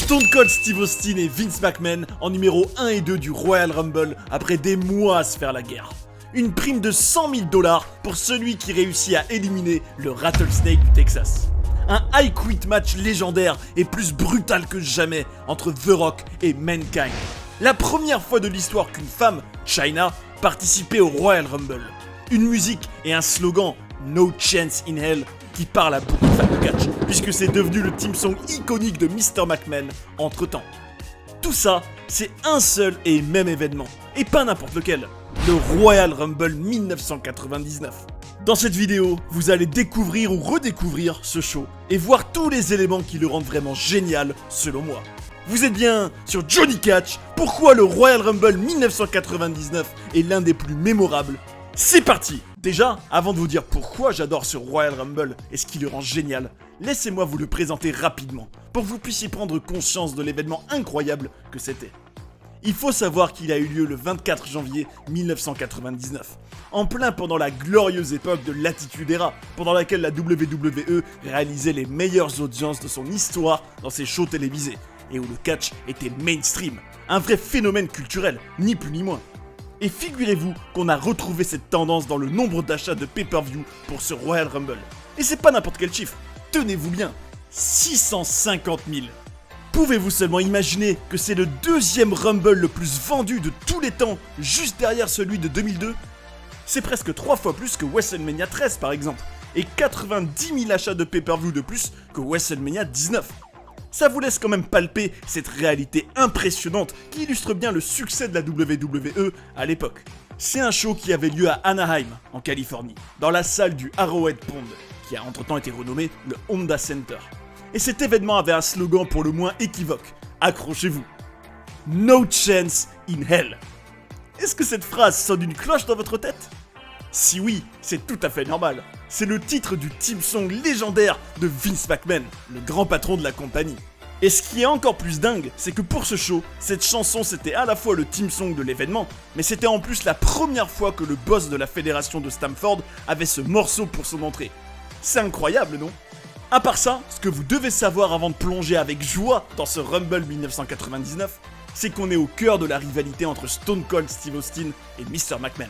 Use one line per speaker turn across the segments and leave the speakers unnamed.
Stone Cold Steve Austin et Vince McMahon en numéro 1 et 2 du Royal Rumble après des mois à se faire la guerre. Une prime de 100 000 $ pour celui qui réussit à éliminer le Rattlesnake du Texas. Un high quit match légendaire et plus brutal que jamais entre The Rock et Mankind. La première fois de l'histoire qu'une femme, Chyna, participait au Royal Rumble. Une musique et un slogan, No Chance in Hell, qui parle à beaucoup de fans de catch, puisque c'est devenu le team song iconique de Mr. McMahon entre temps. Tout ça, c'est un seul et même événement, et pas n'importe lequel, le Royal Rumble 1999. Dans cette vidéo, vous allez découvrir ou redécouvrir ce show, et voir tous les éléments qui le rendent vraiment génial, selon moi. Vous êtes bien sur Johnny Catch, pourquoi le Royal Rumble 1999 est l'un des plus mémorables. C'est parti! Déjà, avant de vous dire pourquoi j'adore ce Royal Rumble et ce qui le rend génial, laissez-moi vous le présenter rapidement, pour que vous puissiez prendre conscience de l'événement incroyable que c'était. Il faut savoir qu'il a eu lieu le 24 janvier 1999, en plein pendant la glorieuse époque de l'Attitude Era, pendant laquelle la WWE réalisait les meilleures audiences de son histoire dans ses shows télévisés, et où le catch était mainstream, un vrai phénomène culturel, ni plus ni moins. Et figurez-vous qu'on a retrouvé cette tendance dans le nombre d'achats de pay-per-view pour ce Royal Rumble. Et c'est pas n'importe quel chiffre, tenez-vous bien, 650 000. Pouvez-vous seulement imaginer que c'est le deuxième Rumble le plus vendu de tous les temps, juste derrière celui de 2002 ? C'est presque 3 fois plus que WrestleMania 13 par exemple, et 90 000 achats de pay-per-view de plus que WrestleMania 19. Ça vous laisse quand même palper cette réalité impressionnante qui illustre bien le succès de la WWE à l'époque. C'est un show qui avait lieu à Anaheim, en Californie, dans la salle du Arrowhead Pond, qui a entre-temps été renommé le Honda Center. Et cet événement avait un slogan pour le moins équivoque, accrochez-vous, No Chance in Hell. Est-ce que cette phrase sonne une cloche dans votre tête ? Si oui, c'est tout à fait normal. C'est le titre du team song légendaire de Vince McMahon, le grand patron de la compagnie. Et ce qui est encore plus dingue, c'est que pour ce show, cette chanson c'était à la fois le team song de l'événement, mais c'était en plus la première fois que le boss de la fédération de Stamford avait ce morceau pour son entrée. C'est incroyable, non ? À part ça, ce que vous devez savoir avant de plonger avec joie dans ce Rumble 1999, c'est qu'on est au cœur de la rivalité entre Stone Cold Steve Austin et Mr. McMahon.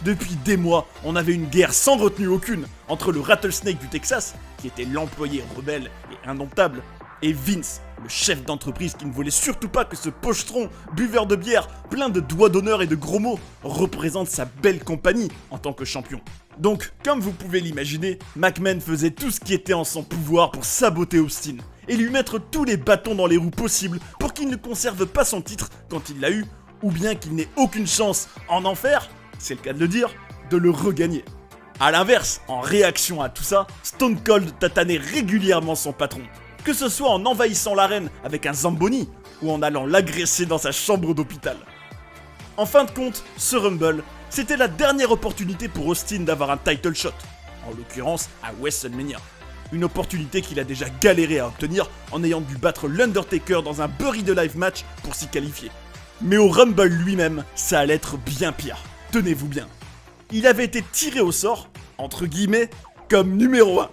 Depuis des mois, on avait une guerre sans retenue aucune entre le Rattlesnake du Texas, qui était l'employé rebelle et indomptable, et Vince, le chef d'entreprise qui ne voulait surtout pas que ce pochetron, buveur de bière, plein de doigts d'honneur et de gros mots, représente sa belle compagnie en tant que champion. Donc, comme vous pouvez l'imaginer, McMahon faisait tout ce qui était en son pouvoir pour saboter Austin, et lui mettre tous les bâtons dans les roues possibles pour qu'il ne conserve pas son titre quand il l'a eu, ou bien qu'il n'ait aucune chance en enfer, c'est le cas de le dire, de le regagner. A l'inverse, en réaction à tout ça, Stone Cold tatanait régulièrement son patron, que ce soit en envahissant l'arène avec un Zamboni ou en allant l'agresser dans sa chambre d'hôpital. En fin de compte, ce Rumble, c'était la dernière opportunité pour Austin d'avoir un title shot, en l'occurrence à WrestleMania. Une opportunité qu'il a déjà galéré à obtenir en ayant dû battre l'Undertaker dans un Buried Alive match pour s'y qualifier. Mais au Rumble lui-même, ça allait être bien pire. Tenez-vous bien. Il avait été tiré au sort, entre guillemets, comme numéro 1.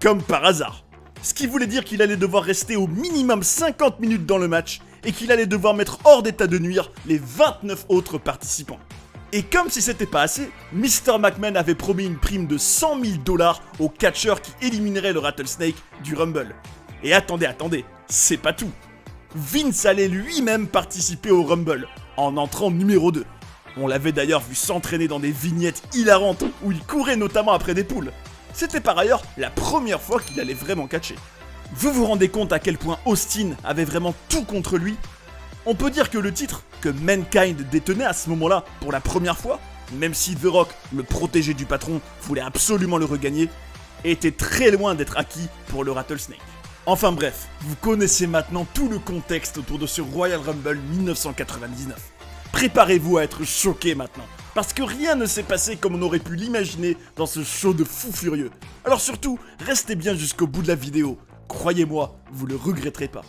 Comme par hasard. Ce qui voulait dire qu'il allait devoir rester au minimum 50 minutes dans le match et qu'il allait devoir mettre hors d'état de nuire les 29 autres participants. Et comme si c'était pas assez, Mr. McMahon avait promis une prime de 100 000 $ au catcheur qui éliminerait le Rattlesnake du Rumble. Et attendez, c'est pas tout. Vince allait lui-même participer au Rumble, en entrant numéro 2. On l'avait d'ailleurs vu s'entraîner dans des vignettes hilarantes où il courait notamment après des poules. C'était par ailleurs la première fois qu'il allait vraiment catcher. Vous vous rendez compte à quel point Austin avait vraiment tout contre lui ? On peut dire que le titre que Mankind détenait à ce moment-là pour la première fois, même si The Rock, le protégé du patron, voulait absolument le regagner, était très loin d'être acquis pour le Rattlesnake. Enfin bref, vous connaissez maintenant tout le contexte autour de ce Royal Rumble 1999. Préparez-vous à être choqués maintenant, parce que rien ne s'est passé comme on aurait pu l'imaginer dans ce show de fou furieux. Alors surtout, restez bien jusqu'au bout de la vidéo, croyez-moi, vous le regretterez pas.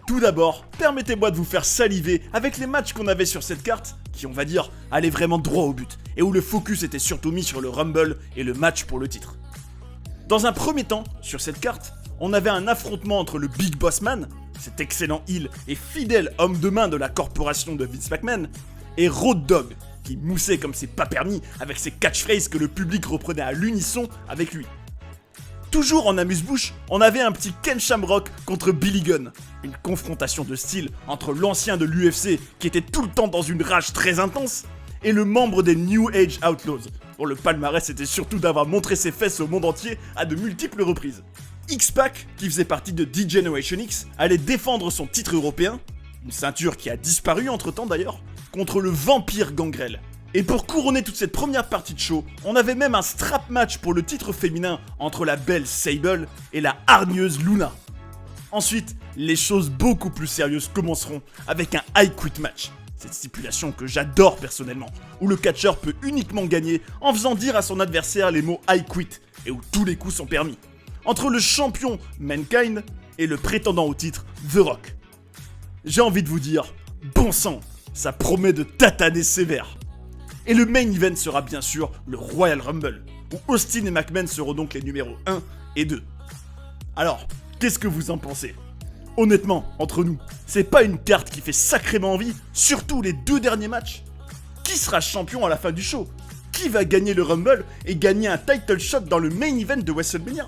Tout d'abord, permettez-moi de vous faire saliver avec les matchs qu'on avait sur cette carte, qui on va dire, allaient vraiment droit au but, et où le focus était surtout mis sur le Rumble et le match pour le titre. Dans un premier temps, sur cette carte, on avait un affrontement entre le Big Boss Man, cet excellent heel et fidèle homme de main de la corporation de Vince McMahon, et Road Dogg, qui moussait comme c'est pas permis avec ses catchphrases que le public reprenait à l'unisson avec lui. Toujours en amuse-bouche, on avait un petit Ken Shamrock contre Billy Gunn. Une confrontation de style entre l'ancien de l'UFC, qui était tout le temps dans une rage très intense, et le membre des New Age Outlaws, dont le palmarès était surtout d'avoir montré ses fesses au monde entier à de multiples reprises. X-Pac, qui faisait partie de D-Generation X, allait défendre son titre européen, une ceinture qui a disparu entre-temps d'ailleurs, contre le vampire Gangrel. Et pour couronner toute cette première partie de show, on avait même un strap match pour le titre féminin entre la belle Sable et la hargneuse Luna. Ensuite, les choses beaucoup plus sérieuses commenceront avec un I Quit match. Cette stipulation que j'adore personnellement, où le catcheur peut uniquement gagner en faisant dire à son adversaire les mots I Quit et où tous les coups sont permis. Entre le champion Mankind et le prétendant au titre The Rock. J'ai envie de vous dire, bon sang, ça promet de tataner sévère. Et le main event sera bien sûr le Royal Rumble, où Austin et McMahon seront donc les numéros 1 et 2. Alors, qu'est-ce que vous en pensez ? Honnêtement, entre nous, c'est pas une carte qui fait sacrément envie, surtout les 2 derniers matchs. Qui sera champion à la fin du show ? Qui va gagner le Rumble et gagner un title shot dans le main event de WrestleMania ?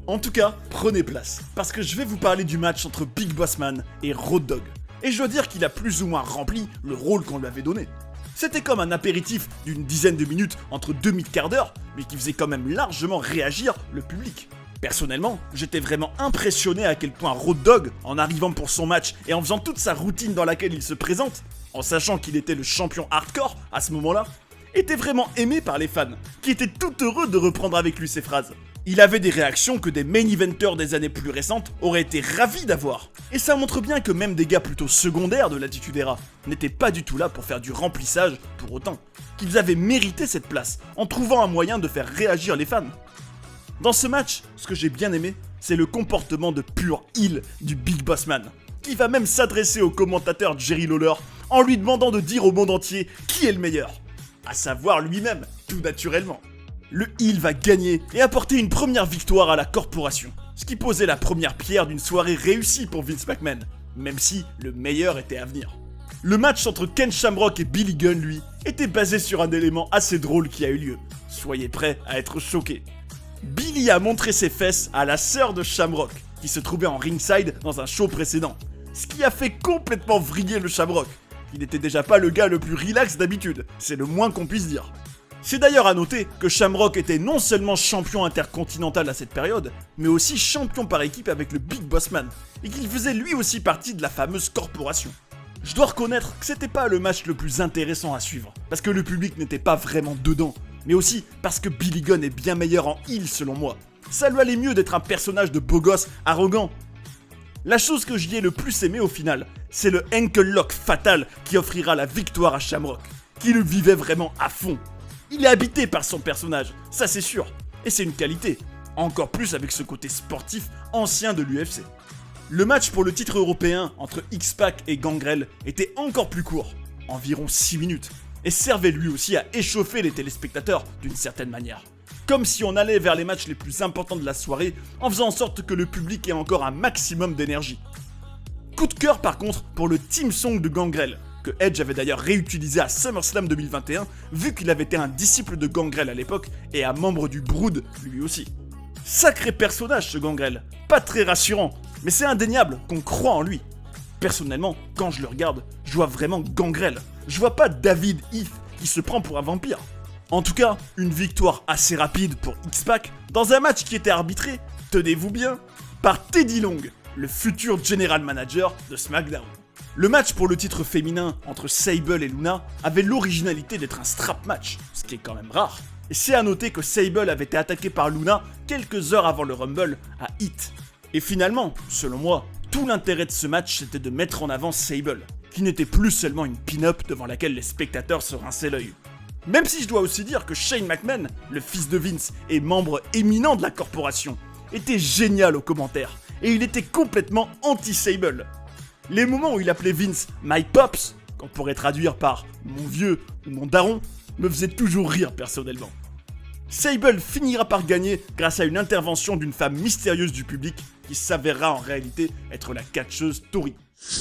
En tout cas, prenez place, parce que je vais vous parler du match entre Big Boss Man et Road Dogg. Et je dois dire qu'il a plus ou moins rempli le rôle qu'on lui avait donné. C'était comme un apéritif d'une dizaine de minutes entre 2 mi-quarts d'heure, mais qui faisait quand même largement réagir le public. Personnellement, j'étais vraiment impressionné à quel point Road Dogg, en arrivant pour son match et en faisant toute sa routine dans laquelle il se présente, en sachant qu'il était le champion hardcore à ce moment-là, était vraiment aimé par les fans, qui étaient tout heureux de reprendre avec lui ses phrases. Il avait des réactions que des main eventers des années plus récentes auraient été ravis d'avoir. Et ça montre bien que même des gars plutôt secondaires de l'Attitude Era n'étaient pas du tout là pour faire du remplissage pour autant. Qu'ils avaient mérité cette place en trouvant un moyen de faire réagir les fans. Dans ce match, ce que j'ai bien aimé, c'est le comportement de pur heel du Big Boss Man, qui va même s'adresser au commentateur Jerry Lawler en lui demandant de dire au monde entier qui est le meilleur. À savoir lui-même, tout naturellement. Le heel va gagner et apporter une première victoire à la corporation, ce qui posait la première pierre d'une soirée réussie pour Vince McMahon, même si le meilleur était à venir. Le match entre Ken Shamrock et Billy Gunn, lui, était basé sur un élément assez drôle qui a eu lieu. Soyez prêts à être choqués. Billy a montré ses fesses à la sœur de Shamrock, qui se trouvait en ringside dans un show précédent, ce qui a fait complètement vriller le Shamrock. Il n'était déjà pas le gars le plus relax d'habitude, c'est le moins qu'on puisse dire. C'est d'ailleurs à noter que Shamrock était non seulement champion intercontinental à cette période, mais aussi champion par équipe avec le Big Boss Man, et qu'il faisait lui aussi partie de la fameuse corporation. Je dois reconnaître que c'était pas le match le plus intéressant à suivre, parce que le public n'était pas vraiment dedans, mais aussi parce que Billy Gunn est bien meilleur en heel selon moi. Ça lui allait mieux d'être un personnage de beau gosse arrogant. La chose que j'y ai le plus aimé au final, c'est le ankle lock fatal qui offrira la victoire à Shamrock, qui le vivait vraiment à fond. Il est habité par son personnage, ça c'est sûr, et c'est une qualité, encore plus avec ce côté sportif ancien de l'UFC. Le match pour le titre européen entre X-Pac et Gangrel était encore plus court, environ 6 minutes, et servait lui aussi à échauffer les téléspectateurs d'une certaine manière. Comme si on allait vers les matchs les plus importants de la soirée, en faisant en sorte que le public ait encore un maximum d'énergie. Coup de cœur par contre pour le team song de Gangrel, que Edge avait d'ailleurs réutilisé à SummerSlam 2021, vu qu'il avait été un disciple de Gangrel à l'époque et un membre du Brood lui aussi. Sacré personnage ce Gangrel, pas très rassurant, mais c'est indéniable qu'on croit en lui. Personnellement, quand je le regarde, je vois vraiment Gangrel. Je vois pas David Heath qui se prend pour un vampire. En tout cas, une victoire assez rapide pour X-Pac dans un match qui était arbitré, tenez-vous bien, par Teddy Long, le futur general manager de SmackDown. Le match pour le titre féminin entre Sable et Luna avait l'originalité d'être un strap match, ce qui est quand même rare. Et c'est à noter que Sable avait été attaquée par Luna quelques heures avant le Rumble à Heat. Et finalement, selon moi, tout l'intérêt de ce match c'était de mettre en avant Sable, qui n'était plus seulement une pin-up devant laquelle les spectateurs se rinçaient l'œil. Même si je dois aussi dire que Shane McMahon, le fils de Vince et membre éminent de la corporation, était génial aux commentaires, et il était complètement anti-Sable. Les moments où il appelait Vince « My Pops », qu'on pourrait traduire par « mon vieux » ou « mon daron », me faisaient toujours rire personnellement. Sable finira par gagner grâce à une intervention d'une femme mystérieuse du public qui s'avérera en réalité être la catcheuse Tori.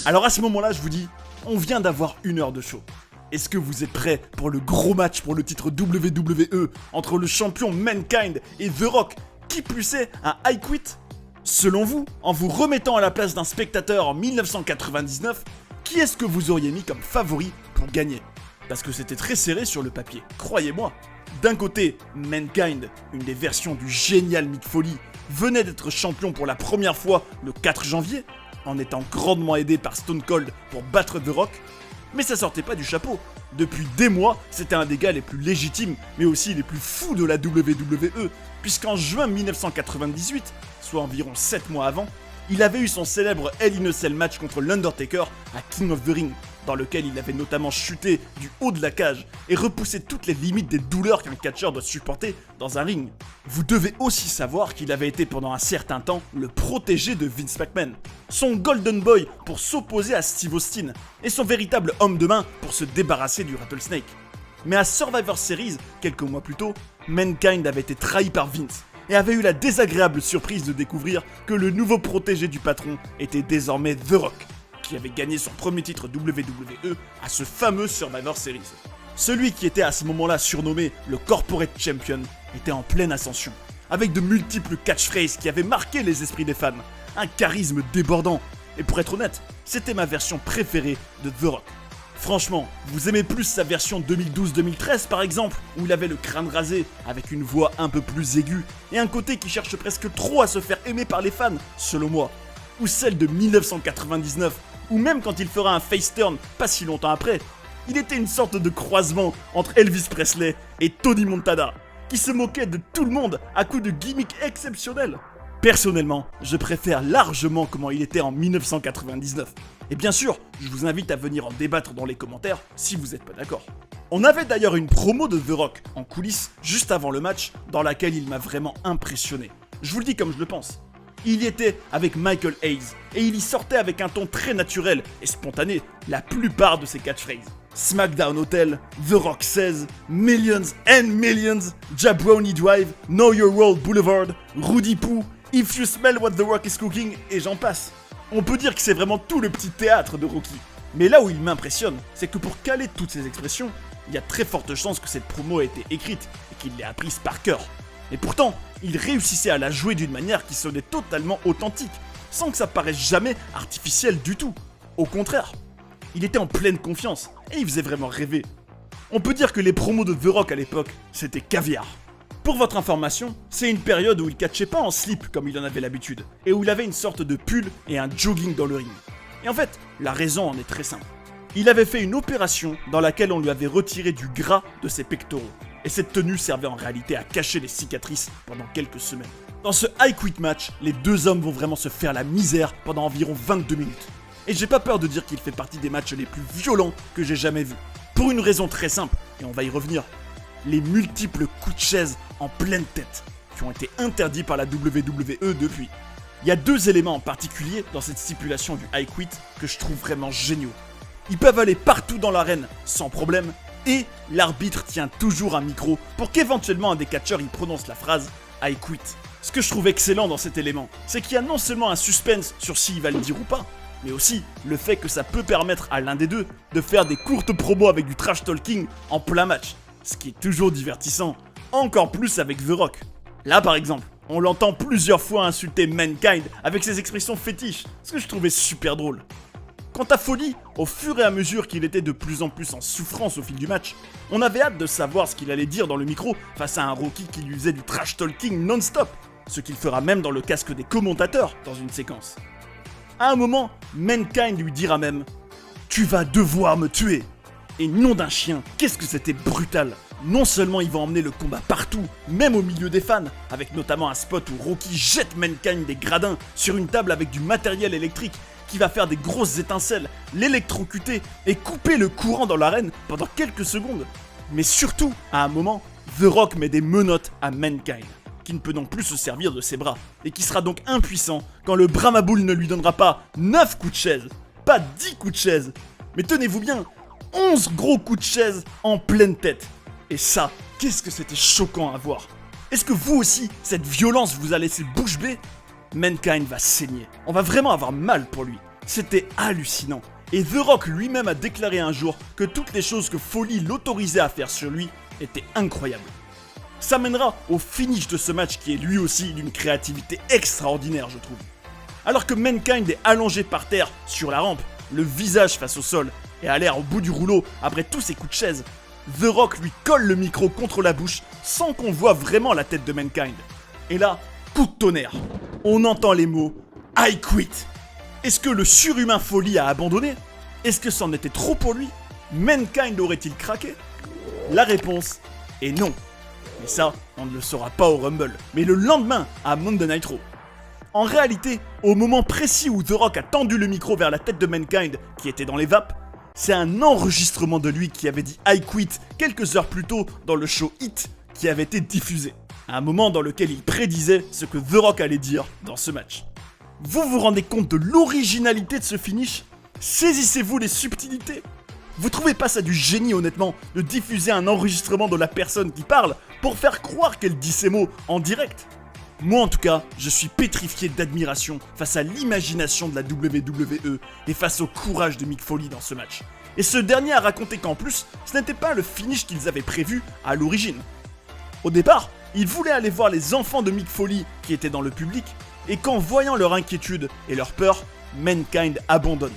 Alors à ce moment-là, je vous dis, on vient d'avoir 1 heure de show. Est-ce que vous êtes prêts pour le gros match pour le titre WWE entre le champion Mankind et The Rock, qui plus est un I Quit? Selon vous, en vous remettant à la place d'un spectateur en 1999, qui est-ce que vous auriez mis comme favori pour gagner? Parce que c'était très serré sur le papier, croyez-moi. D'un côté, Mankind, une des versions du génial Mick Foley, venait d'être champion pour la première fois le 4 janvier, en étant grandement aidé par Stone Cold pour battre The Rock. Mais ça sortait pas du chapeau. Depuis des mois, c'était un des gars les plus légitimes, mais aussi les plus fous de la WWE, puisqu'en juin 1998, soit environ 7 mois avant, il avait eu son célèbre Hell in a Cell match contre l'Undertaker à King of the Ring, dans lequel il avait notamment chuté du haut de la cage et repoussé toutes les limites des douleurs qu'un catcheur doit supporter dans un ring. Vous devez aussi savoir qu'il avait été pendant un certain temps le protégé de Vince McMahon, son Golden Boy pour s'opposer à Steve Austin et son véritable homme de main pour se débarrasser du Rattlesnake. Mais à Survivor Series, quelques mois plus tôt, Mankind avait été trahi par Vince et avait eu la désagréable surprise de découvrir que le nouveau protégé du patron était désormais The Rock, qui avait gagné son premier titre WWE à ce fameux Survivor Series. Celui qui était à ce moment-là surnommé le Corporate Champion était en pleine ascension, avec de multiples catchphrases qui avaient marqué les esprits des fans, un charisme débordant, et pour être honnête, c'était ma version préférée de The Rock. Franchement, vous aimez plus sa version 2012-2013 par exemple, où il avait le crâne rasé, avec une voix un peu plus aiguë, et un côté qui cherche presque trop à se faire aimer par les fans, selon moi, ou celle de 1999, ou même quand il fera un face turn pas si longtemps après, il était une sorte de croisement entre Elvis Presley et Tony Montana, qui se moquait de tout le monde à coups de gimmicks exceptionnels. Personnellement, je préfère largement comment il était en 1999. Et bien sûr, je vous invite à venir en débattre dans les commentaires si vous n'êtes pas d'accord. On avait d'ailleurs une promo de The Rock en coulisses juste avant le match dans laquelle il m'a vraiment impressionné. Je vous le dis comme je le pense. Il y était avec Michael Hayes et il y sortait avec un ton très naturel et spontané la plupart de ses catchphrases. SmackDown Hotel, The Rock Says, Millions and Millions, Jabroni Drive, Know Your World Boulevard, Rudy Poo, If You Smell What The Rock Is Cooking, et j'en passe. On peut dire que c'est vraiment tout le petit théâtre de Rocky. Mais là où il m'impressionne, c'est que pour caler toutes ces expressions, il y a très forte chance que cette promo ait été écrite et qu'il l'ait apprise par cœur. Et pourtant, il réussissait à la jouer d'une manière qui sonnait totalement authentique, sans que ça paraisse jamais artificiel du tout. Au contraire, il était en pleine confiance et il faisait vraiment rêver. On peut dire que les promos de The Rock à l'époque, c'était caviar. Pour votre information, c'est une période où il catchait pas en slip comme il en avait l'habitude, et où il avait une sorte de pull et un jogging dans le ring. Et en fait, la raison en est très simple. Il avait fait une opération dans laquelle on lui avait retiré du gras de ses pectoraux, et cette tenue servait en réalité à cacher les cicatrices pendant quelques semaines. Dans ce I Quit match, les deux hommes vont vraiment se faire la misère pendant environ 22 minutes. Et j'ai pas peur de dire qu'il fait partie des matchs les plus violents que j'ai jamais vus. Pour une raison très simple, et on va y revenir. Les multiples coups de chaise en pleine tête qui ont été interdits par la WWE depuis. Il y a deux éléments en particulier dans cette stipulation du I Quit que je trouve vraiment géniaux. Ils peuvent aller partout dans l'arène sans problème et l'arbitre tient toujours un micro pour qu'éventuellement un des catcheurs y prononce la phrase I Quit. Ce que je trouve excellent dans cet élément, c'est qu'il y a non seulement un suspense sur s'il va le dire ou pas, mais aussi le fait que ça peut permettre à l'un des deux de faire des courtes promos avec du trash talking en plein match. Ce qui est toujours divertissant, encore plus avec The Rock. Là par exemple, on l'entend plusieurs fois insulter Mankind avec ses expressions fétiches, ce que je trouvais super drôle. Quant à Foley, au fur et à mesure qu'il était de plus en plus en souffrance au fil du match, on avait hâte de savoir ce qu'il allait dire dans le micro face à un Rocky qui lui faisait du trash talking non-stop, ce qu'il fera même dans le casque des commentateurs dans une séquence. À un moment, Mankind lui dira même « Tu vas devoir me tuer !» Et nom d'un chien, qu'est-ce que c'était brutal! Non seulement il va emmener le combat partout, même au milieu des fans, avec notamment un spot où Rocky jette Mankind des gradins sur une table avec du matériel électrique qui va faire des grosses étincelles, l'électrocuter et couper le courant dans l'arène pendant quelques secondes. Mais surtout, à un moment, The Rock met des menottes à Mankind, qui ne peut donc plus se servir de ses bras, et qui sera donc impuissant quand le Brahma Bull ne lui donnera pas 9 coups de chaise, pas 10 coups de chaise, mais tenez-vous bien, 11 gros coups de chaise en pleine tête. Et ça, qu'est-ce que c'était choquant à voir. Est-ce que vous aussi, cette violence vous a laissé bouche bée? Mankind va saigner. On va vraiment avoir mal pour lui. C'était hallucinant. Et The Rock lui-même a déclaré un jour que toutes les choses que Foley l'autorisait à faire sur lui étaient incroyables. Ça mènera au finish de ce match qui est lui aussi d'une créativité extraordinaire, je trouve. Alors que Mankind est allongé par terre sur la rampe, le visage face au sol, et a l'air au bout du rouleau après tous ses coups de chaise, The Rock lui colle le micro contre la bouche sans qu'on voit vraiment la tête de Mankind. Et là, coup de tonnerre. On entend les mots « I quit ». Est-ce que le surhumain Foley a abandonné? Est-ce que c'en était trop pour lui? Mankind aurait-il craqué? La réponse est non. Mais ça, on ne le saura pas au Rumble, mais le lendemain à Monday Night Raw. En réalité, au moment précis où The Rock a tendu le micro vers la tête de Mankind, qui était dans les vapes, c'est un enregistrement de lui qui avait dit « I quit » quelques heures plus tôt dans le show Hit qui avait été diffusé. Un moment dans lequel il prédisait ce que The Rock allait dire dans ce match. Vous vous rendez compte de l'originalité de ce finish? Saisissez-vous les subtilités? Vous trouvez pas ça du génie honnêtement de diffuser un enregistrement de la personne qui parle pour faire croire qu'elle dit ces mots en direct? Moi en tout cas, je suis pétrifié d'admiration face à l'imagination de la WWE et face au courage de Mick Foley dans ce match. Et ce dernier a raconté qu'en plus, ce n'était pas le finish qu'ils avaient prévu à l'origine. Au départ, ils voulaient aller voir les enfants de Mick Foley qui étaient dans le public, et qu'en voyant leur inquiétude et leur peur, Mankind abandonne.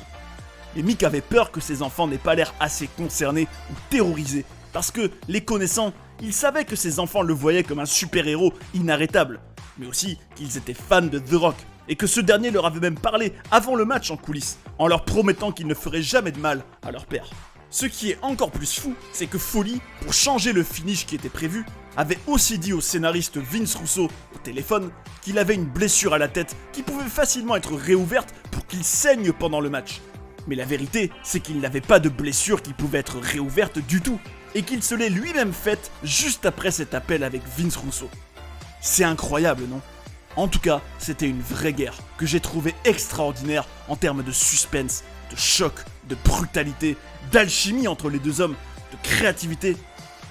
Et Mick avait peur que ses enfants n'aient pas l'air assez concernés ou terrorisés, parce que, les connaissant, il savait que ses enfants le voyaient comme un super-héros inarrêtable, mais aussi qu'ils étaient fans de The Rock, et que ce dernier leur avait même parlé avant le match en coulisses, en leur promettant qu'il ne ferait jamais de mal à leur père. Ce qui est encore plus fou, c'est que Foley, pour changer le finish qui était prévu, avait aussi dit au scénariste Vince Russo au téléphone qu'il avait une blessure à la tête qui pouvait facilement être réouverte pour qu'il saigne pendant le match. Mais la vérité, c'est qu'il n'avait pas de blessure qui pouvait être réouverte du tout, et qu'il se l'est lui-même faite juste après cet appel avec Vince Russo. C'est incroyable, non? En tout cas, c'était une vraie guerre que j'ai trouvée extraordinaire en termes de suspense, de choc, de brutalité, d'alchimie entre les deux hommes, de créativité.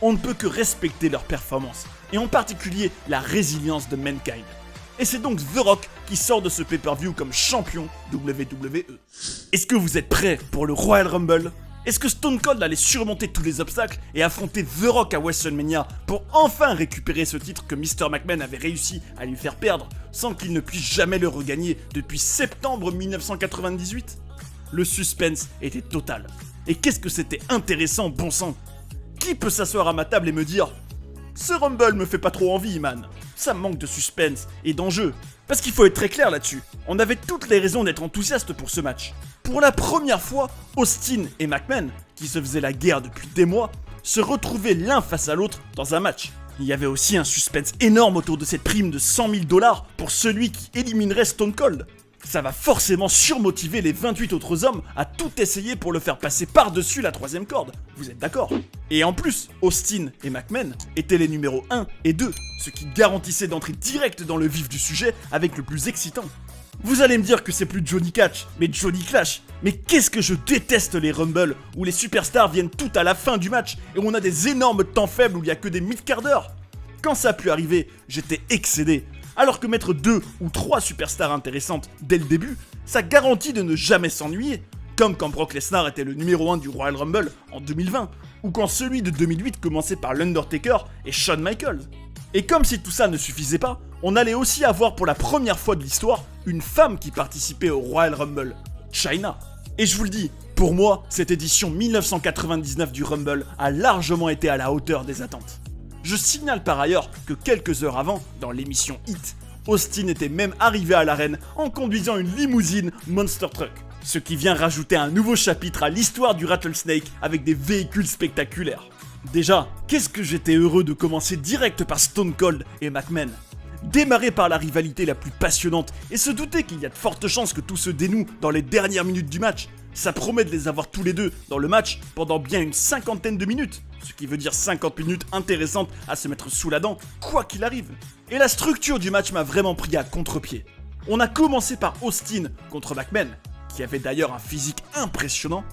On ne peut que respecter leur performance, et en particulier la résilience de Mankind. Et c'est donc The Rock qui sort de ce pay-per-view comme champion WWE. Est-ce que vous êtes prêts pour le Royal Rumble? Est-ce que Stone Cold allait surmonter tous les obstacles et affronter The Rock à WrestleMania pour enfin récupérer ce titre que Mr. McMahon avait réussi à lui faire perdre sans qu'il ne puisse jamais le regagner depuis septembre 1998? Le suspense était total. Et qu'est-ce que c'était intéressant, bon sang! Qui peut s'asseoir à ma table et me dire « Ce Rumble me fait pas trop envie, man. Ça manque de suspense et d'enjeu. » Parce qu'il faut être très clair là-dessus. On avait toutes les raisons d'être enthousiastes pour ce match. Pour la première fois, Austin et McMahon, qui se faisaient la guerre depuis des mois, se retrouvaient l'un face à l'autre dans un match. Il y avait aussi un suspense énorme autour de cette prime de 100 000 $ pour celui qui éliminerait Stone Cold. Ça va forcément surmotiver les 28 autres hommes à tout essayer pour le faire passer par-dessus la troisième corde. Vous êtes d'accord? Et en plus, Austin et McMahon étaient les numéros 1 et 2, ce qui garantissait d'entrer direct dans le vif du sujet avec le plus excitant. Vous allez me dire que c'est plus Johnny Catch, mais Johnny Clash. Mais qu'est-ce que je déteste les Rumble, où les superstars viennent tout à la fin du match et où on a des énormes temps faibles où il n'y a que des mid-quarts d'heure. Quand ça a pu arriver, j'étais excédé. Alors que mettre 2 ou 3 superstars intéressantes dès le début, ça garantit de ne jamais s'ennuyer. Comme quand Brock Lesnar était le numéro 1 du Royal Rumble en 2020, ou quand celui de 2008 commençait par l'Undertaker et Shawn Michaels. Et comme si tout ça ne suffisait pas, on allait aussi avoir pour la première fois de l'histoire une femme qui participait au Royal Rumble, Chyna. Et je vous le dis, pour moi, cette édition 1999 du Rumble a largement été à la hauteur des attentes. Je signale par ailleurs que quelques heures avant, dans l'émission Hit, Austin était même arrivé à l'arène en conduisant une limousine Monster Truck. Ce qui vient rajouter un nouveau chapitre à l'histoire du Rattlesnake avec des véhicules spectaculaires. Déjà, qu'est-ce que j'étais heureux de commencer direct par Stone Cold et McMahon. Démarrer par la rivalité la plus passionnante et se douter qu'il y a de fortes chances que tout se dénoue dans les dernières minutes du match, ça promet de les avoir tous les deux dans le match pendant bien une cinquantaine de minutes, ce qui veut dire 50 minutes intéressantes à se mettre sous la dent, quoi qu'il arrive. Et la structure du match m'a vraiment pris à contre-pied. On a commencé par Austin contre McMahon, qui avait d'ailleurs un physique impressionnant,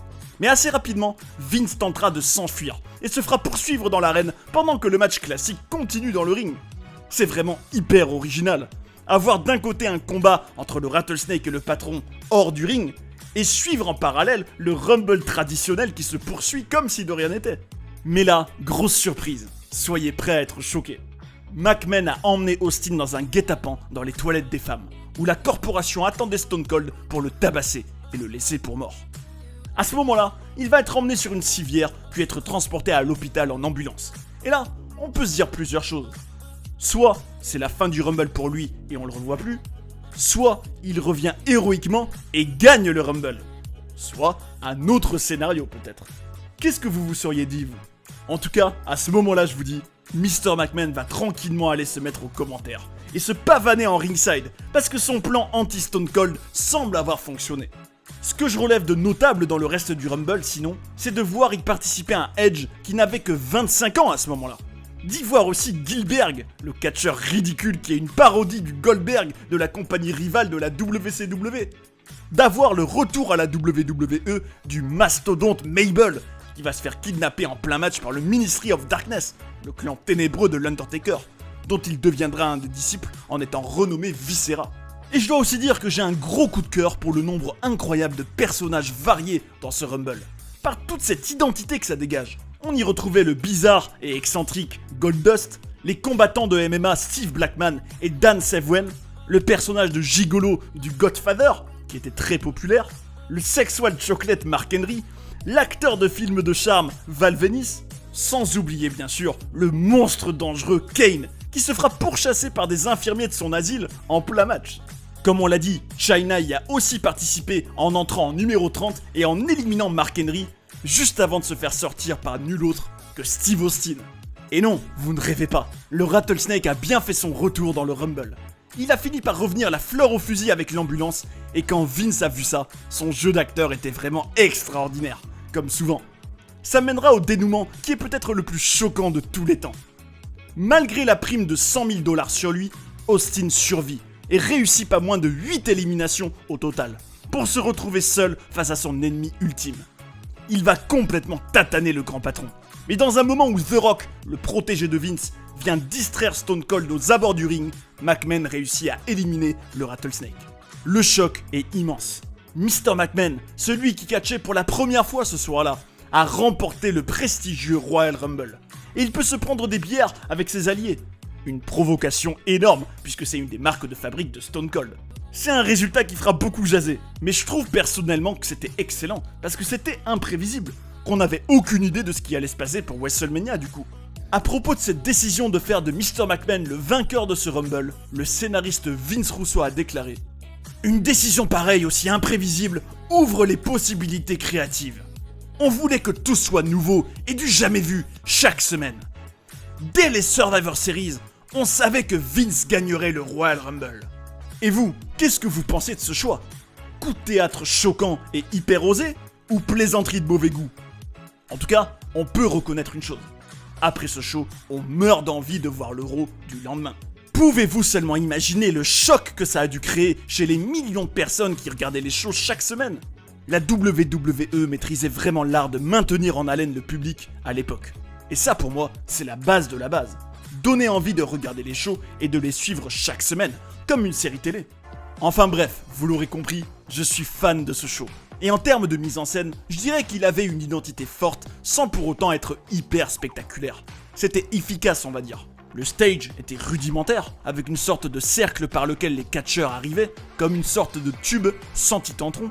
mais assez rapidement, Vince tentera de s'enfuir et se fera poursuivre dans l'arène pendant que le match classique continue dans le ring. c'est vraiment hyper original. Avoir d'un côté un combat entre le Rattlesnake et le patron hors du ring, et suivre en parallèle le Rumble traditionnel qui se poursuit comme si de rien n'était. Mais là, grosse surprise, soyez prêts à être choqués. McMahon a emmené Austin dans un guet-apens dans les toilettes des femmes, où la corporation attendait Stone Cold pour le tabasser et le laisser pour mort. À ce moment-là, il va être emmené sur une civière, puis être transporté à l'hôpital en ambulance. Et là, on peut se dire plusieurs choses. Soit c'est la fin du Rumble pour lui et on le revoit plus, soit il revient héroïquement et gagne le Rumble. Soit un autre scénario peut-être. Qu'est-ce que vous vous seriez dit, vous ? En tout cas, à ce moment-là, je vous dis, Mr. McMahon va tranquillement aller se mettre aux commentaires et se pavaner en ringside parce que son plan anti-Stone Cold semble avoir fonctionné. Ce que je relève de notable dans le reste du Rumble, sinon, c'est de voir y participer un Edge qui n'avait que 25 ans à ce moment-là. D'y voir aussi Gillberg, le catcheur ridicule qui est une parodie du Goldberg de la compagnie rivale de la WCW. D'avoir le retour à la WWE du mastodonte Mabel, qui va se faire kidnapper en plein match par le Ministry of Darkness, le clan ténébreux de l'Undertaker, dont il deviendra un des disciples en étant renommé Viscera. Et je dois aussi dire que j'ai un gros coup de cœur pour le nombre incroyable de personnages variés dans ce Rumble, par toute cette identité que ça dégage. On y retrouvait le bizarre et excentrique Goldust, les combattants de MMA Steve Blackman et Dan Severn, le personnage de gigolo du Godfather, qui était très populaire, le sexual chocolate Mark Henry, l'acteur de films de charme Val Venis, sans oublier bien sûr le monstre dangereux Kane, qui se fera pourchasser par des infirmiers de son asile en plein match. Comme on l'a dit, Chyna y a aussi participé en entrant en numéro 30 et en éliminant Mark Henry, juste avant de se faire sortir par nul autre que Steve Austin. Et non, vous ne rêvez pas, le Rattlesnake a bien fait son retour dans le Rumble. Il a fini par revenir la fleur au fusil avec l'ambulance, et quand Vince a vu ça, son jeu d'acteur était vraiment extraordinaire, comme souvent. Ça mènera au dénouement qui est peut-être le plus choquant de tous les temps. Malgré la prime de 100 000 $ sur lui, Austin survit et réussit pas moins de 8 éliminations au total, pour se retrouver seul face à son ennemi ultime. Il va complètement tataner le grand patron. Mais dans un moment où The Rock, le protégé de Vince, vient distraire Stone Cold aux abords du ring, McMahon réussit à éliminer le Rattlesnake. Le choc est immense. Mr. McMahon, celui qui catchait pour la première fois ce soir-là, a remporté le prestigieux Royal Rumble. Et il peut se prendre des bières avec ses alliés. Une provocation énorme, puisque c'est une des marques de fabrique de Stone Cold. C'est un résultat qui fera beaucoup jaser, mais je trouve personnellement que c'était excellent, parce que c'était imprévisible, qu'on n'avait aucune idée de ce qui allait se passer pour WrestleMania du coup. À propos de cette décision de faire de Mr. McMahon le vainqueur de ce Rumble, le scénariste Vince Russo a déclaré « Une décision pareille aussi imprévisible ouvre les possibilités créatives. On voulait que tout soit nouveau et du jamais vu chaque semaine. Dès les Survivor Series, on savait que Vince gagnerait le Royal Rumble. Et vous, qu'est-ce que vous pensez de ce choix? Coup de théâtre choquant et hyper osé, ou plaisanterie de mauvais goût? En tout cas, on peut reconnaître une chose. Après ce show, on meurt d'envie de voir l'Euro du lendemain. Pouvez-vous seulement imaginer le choc que ça a dû créer chez les millions de personnes qui regardaient les shows chaque semaine? La WWE maîtrisait vraiment l'art de maintenir en haleine le public à l'époque. Et ça pour moi, c'est la base de la base. Donner envie de regarder les shows et de les suivre chaque semaine, comme une série télé. Enfin bref, vous l'aurez compris, je suis fan de ce show. Et en termes de mise en scène, je dirais qu'il avait une identité forte sans pour autant être hyper spectaculaire. C'était efficace on va dire. Le stage était rudimentaire, avec une sorte de cercle par lequel les catcheurs arrivaient, comme une sorte de tube sans titantron.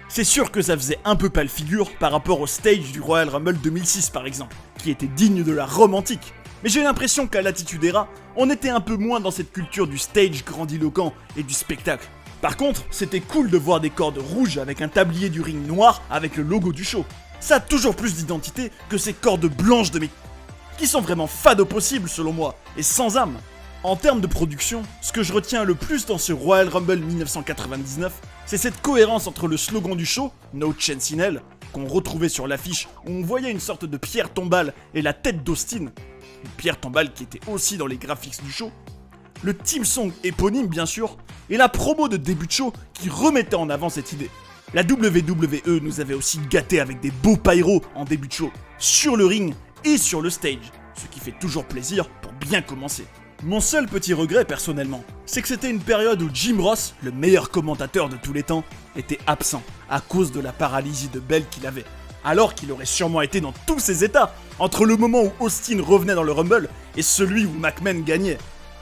C'est sûr que ça faisait un peu pâle figure par rapport au stage du Royal Rumble 2006 par exemple, qui était digne de la Rome antique. Mais j'ai l'impression qu'à l'Attitude Era, on était un peu moins dans cette culture du stage grandiloquent et du spectacle. Par contre, c'était cool de voir des cordes rouges avec un tablier du ring noir avec le logo du show. Ça a toujours plus d'identité que ces cordes blanches de mes... qui sont vraiment fades au possible selon moi, et sans âme. En termes de production, ce que je retiens le plus dans ce Royal Rumble 1999, c'est cette cohérence entre le slogan du show, No Chance in Hell, qu'on retrouvait sur l'affiche où on voyait une sorte de pierre tombale et la tête d'Austin, une pierre tombale qui était aussi dans les graphics du show, le team song éponyme bien sûr, et la promo de début de show qui remettait en avant cette idée. La WWE nous avait aussi gâtés avec des beaux pyros en début de show, sur le ring et sur le stage, ce qui fait toujours plaisir pour bien commencer. Mon seul petit regret personnellement, c'est que c'était une période où Jim Ross, le meilleur commentateur de tous les temps, était absent à cause de la paralysie de Bell qu'il avait. Alors qu'il aurait sûrement été dans tous ses états, entre le moment où Austin revenait dans le Rumble et celui où McMahon gagnait.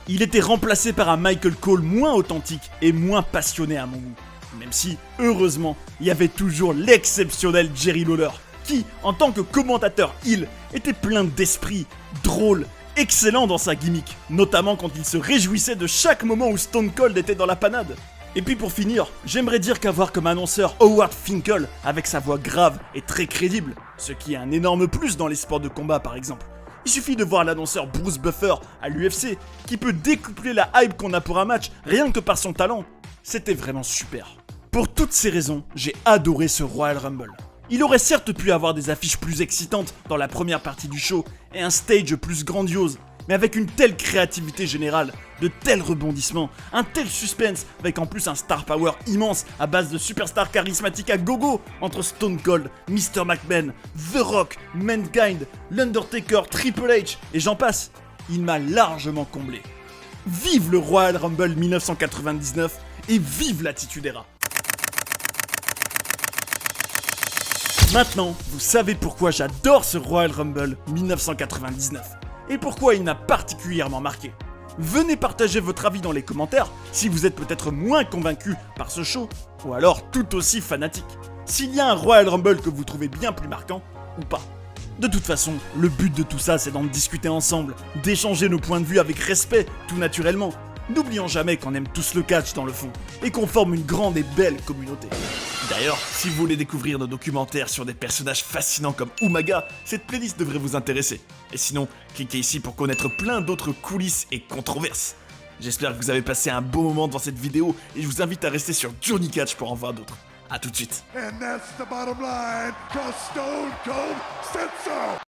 Il était remplacé par un Michael Cole moins authentique et moins passionné à mon goût. Même si, heureusement, il y avait toujours l'exceptionnel Jerry Lawler, qui, en tant que commentateur heel, était plein d'esprit, drôle, excellent dans sa gimmick, notamment quand il se réjouissait de chaque moment où Stone Cold était dans la panade. Et puis pour finir, j'aimerais dire qu'avoir comme annonceur Howard Finkel avec sa voix grave et très crédible, ce qui est un énorme plus dans les sports de combat par exemple. Il suffit de voir l'annonceur Bruce Buffer à l'UFC qui peut décupler la hype qu'on a pour un match rien que par son talent. C'était vraiment super. Pour toutes ces raisons, j'ai adoré ce Royal Rumble. Il aurait certes pu avoir des affiches plus excitantes dans la première partie du show et un stage plus grandiose, mais avec une telle créativité générale, de tels rebondissements, un tel suspense, avec en plus un star power immense à base de superstars charismatiques à gogo entre Stone Cold, Mr. McMahon, The Rock, Mankind, l'Undertaker, Triple H et j'en passe, il m'a largement comblé. Vive le Royal Rumble 1999 et vive l'Attitude Era. Maintenant, vous savez pourquoi j'adore ce Royal Rumble 1999 et pourquoi il m'a particulièrement marqué. Venez partager votre avis dans les commentaires si vous êtes peut-être moins convaincu par ce show ou alors tout aussi fanatique. S'il y a un Royal Rumble que vous trouvez bien plus marquant ou pas. De toute façon, le but de tout ça c'est d'en discuter ensemble, d'échanger nos points de vue avec respect tout naturellement. N'oublions jamais qu'on aime tous le catch dans le fond et qu'on forme une grande et belle communauté. D'ailleurs, si vous voulez découvrir nos documentaires sur des personnages fascinants comme Umaga, cette playlist devrait vous intéresser. Et sinon, cliquez ici pour connaître plein d'autres coulisses et controverses. J'espère que vous avez passé un beau moment devant cette vidéo et je vous invite à rester sur Johnny Catch pour en voir d'autres. A tout de suite.